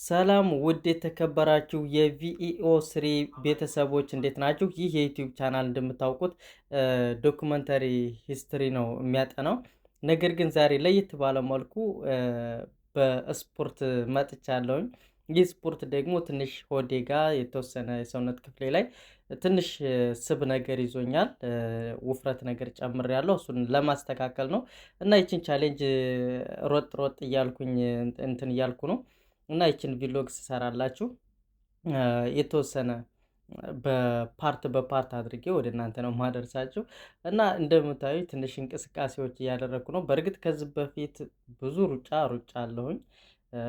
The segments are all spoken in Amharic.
ሰላም ውድ የተከበራችሁ የቪኢኦ ስሪ ቤተሰቦች እንዴት ናችሁ? ይህ የዩቲዩብ ቻናል እንደምታውቁት ዶክመንተሪ ሂስትሪ ነው የሚያጠናው። ነገር ግን ዛሬ ለየት ባለ መልኩ በስፖርት መጥቻለሁኝ። ይህ ስፖርት ደግሞ ትንሽ ሆዴ ጋር የተወሰነ የሰውነት ክፍሌ ላይ ትንሽ ስብ ነገር ይዞኛል፣ ውፍረት ነገር ጨምሬያለሁ። እሱን ለማስተካከል ነው እና ይችን ቻሌንጅ ሮጥ ሮጥ እያልኩኝ እንትን እያልኩ ነው እና ይችን ቪሎግ ስሰራላችሁ የተወሰነ በፓርት በፓርት አድርጌ ወደ እናንተ ነው ማደርሳችሁ እና እንደምታዩ ትንሽ እንቅስቃሴዎች እያደረኩ ነው። በእርግጥ ከዚህ በፊት ብዙ ሩጫ አለሁኝ።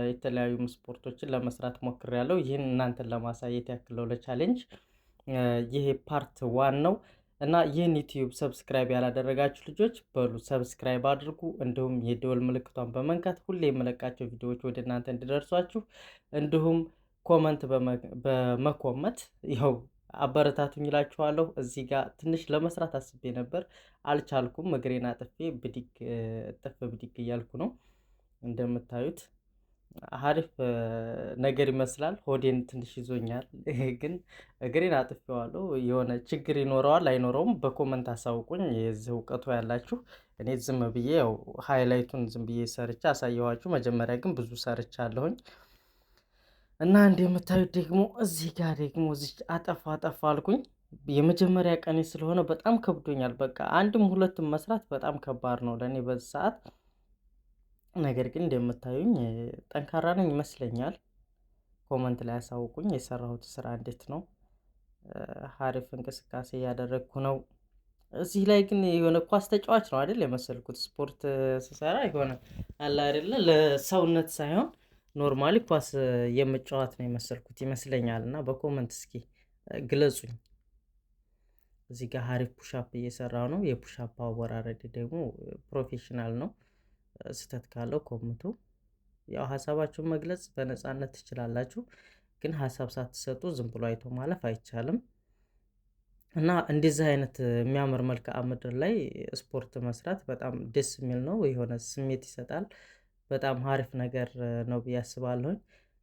የተለያዩ ስፖርቶችን ለመስራት ሞክሬያለሁ። ይህን እናንተን ለማሳየት ያክለው ለቻሌንጅ ይሄ ፓርት ዋን ነው እና ይህን ዩቲዩብ ሰብስክራይብ ያላደረጋችሁ ልጆች በሉ ሰብስክራይብ አድርጉ። እንዲሁም የደወል ምልክቷን በመንካት ሁሌ የምለቃቸው ቪዲዮዎች ወደ እናንተ እንዲደርሷችሁ፣ እንዲሁም ኮመንት በመኮመት ይኸው አበረታቱኝ እላችኋለሁ። እዚህ ጋር ትንሽ ለመስራት አስቤ ነበር፣ አልቻልኩም። እግሬን አጥፌ ብድግ እጥፍ ብድግ እያልኩ ነው። እንደምታዩት አሪፍ ነገር ይመስላል። ሆዴን ትንሽ ይዞኛል፣ ግን እግሬን አጥፌዋለሁ። የሆነ ችግር ይኖረዋል አይኖረውም በኮመንት አሳውቁኝ፣ የዚህ እውቀቱ ያላችሁ። እኔ ዝም ብዬ ያው ሃይላይቱን ዝም ብዬ ሰርቻ አሳየኋችሁ። መጀመሪያ ግን ብዙ ሰርቻለሁኝ እና እንደምታዩት ደግሞ እዚህ ጋር ደግሞ እዚህ አጠፋ አልኩኝ። የመጀመሪያ ቀኔ ስለሆነ በጣም ከብዶኛል። በቃ አንድም ሁለትም መስራት በጣም ከባድ ነው ለእኔ በዚህ ሰዓት። ነገር ግን እንደምታዩኝ ጠንካራ ነኝ ይመስለኛል። ኮመንት ላይ ያሳውቁኝ የሰራሁት ስራ እንዴት ነው። ሀሪፍ እንቅስቃሴ እያደረግኩ ነው። እዚህ ላይ ግን የሆነ ኳስ ተጫዋች ነው አይደል የመሰልኩት። ስፖርት ስሰራ የሆነ አለ አይደለ ለሰውነት ሳይሆን ኖርማሊ ኳስ የምጫወት ነው የመሰልኩት ይመስለኛል። እና በኮመንት እስኪ ግለጹኝ። እዚህ ጋር ሀሪፍ ፑሻፕ እየሰራው ነው። የፑሻፕ አወራረድ ደግሞ ፕሮፌሽናል ነው። ስህተት ካለው ኮምቱ። ያው ሀሳባችሁን መግለጽ በነፃነት ትችላላችሁ፣ ግን ሀሳብ ሳትሰጡ ዝም ብሎ አይቶ ማለፍ አይቻልም። እና እንደዚህ አይነት የሚያምር መልክዓ ምድር ላይ ስፖርት መስራት በጣም ደስ የሚል ነው። የሆነ ስሜት ይሰጣል። በጣም አሪፍ ነገር ነው ብዬ አስባለሁኝ።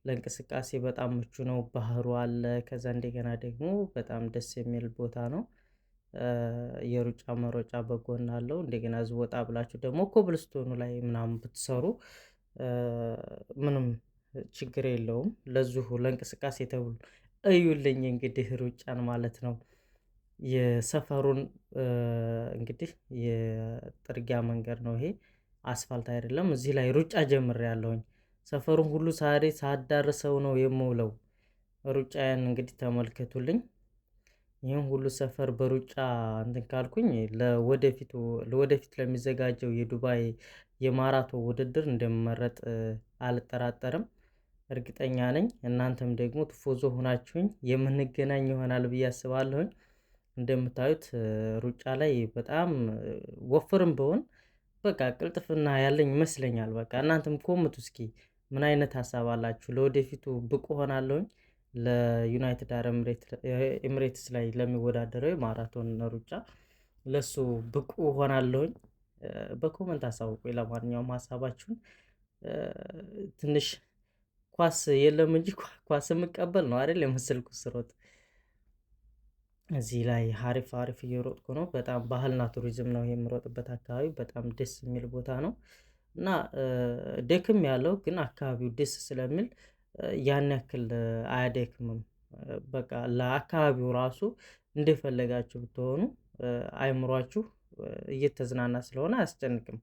ለእንቅስቃሴ በጣም ምቹ ነው። ባህሩ አለ። ከዛ እንደገና ደግሞ በጣም ደስ የሚል ቦታ ነው። የሩጫ መሮጫ በጎን አለው። እንደገና እዚህ ወጣ ብላችሁ ደግሞ ኮብልስቶኑ ላይ ምናምን ብትሰሩ ምንም ችግር የለውም። ለዚሁ ለእንቅስቃሴ ተብሎ እዩልኝ እንግዲህ ሩጫን ማለት ነው። የሰፈሩን እንግዲህ የጥርጊያ መንገድ ነው ይሄ፣ አስፋልት አይደለም። እዚህ ላይ ሩጫ ጀምሬያለሁኝ። ሰፈሩን ሁሉ ሳዳርሰው ነው የምውለው። ሩጫዬን እንግዲህ ተመልከቱልኝ። ይህን ሁሉ ሰፈር በሩጫ እንትን ካልኩኝ ለወደፊት ለሚዘጋጀው የዱባይ የማራቶን ውድድር እንደምመረጥ አልጠራጠርም፣ እርግጠኛ ነኝ። እናንተም ደግሞ ትፎዞ ሆናችሁኝ የምንገናኝ ይሆናል ብዬ አስባለሁኝ። እንደምታዩት ሩጫ ላይ በጣም ወፍርም ብሆን በቃ ቅልጥፍና ያለኝ ይመስለኛል። በቃ እናንተም ኮምቱ እስኪ ምን አይነት ሀሳብ አላችሁ? ለወደፊቱ ብቁ ሆናለሁኝ ለዩናይትድ አረብ ኤምሬትስ ላይ ለሚወዳደረው የማራቶን ሩጫ ለሱ ብቁ ሆናለሁኝ። በኮመንት አሳውቁኝ። ለማንኛውም ሀሳባችሁን ትንሽ ኳስ የለም እንጂ ኳስ የምቀበል ነው አይደል የመሰልኩት ስሮጥ። እዚህ ላይ አሪፍ እየሮጥኩ ነው። በጣም ባህልና ቱሪዝም ነው የምሮጥበት አካባቢ። በጣም ደስ የሚል ቦታ ነው እና ደክም ያለው ግን አካባቢው ደስ ስለሚል ያን ያክል አያደክምም። በቃ ለአካባቢው ራሱ እንደፈለጋችሁ ብትሆኑ አይምሯችሁ እየተዝናና ስለሆነ አያስጨንቅም።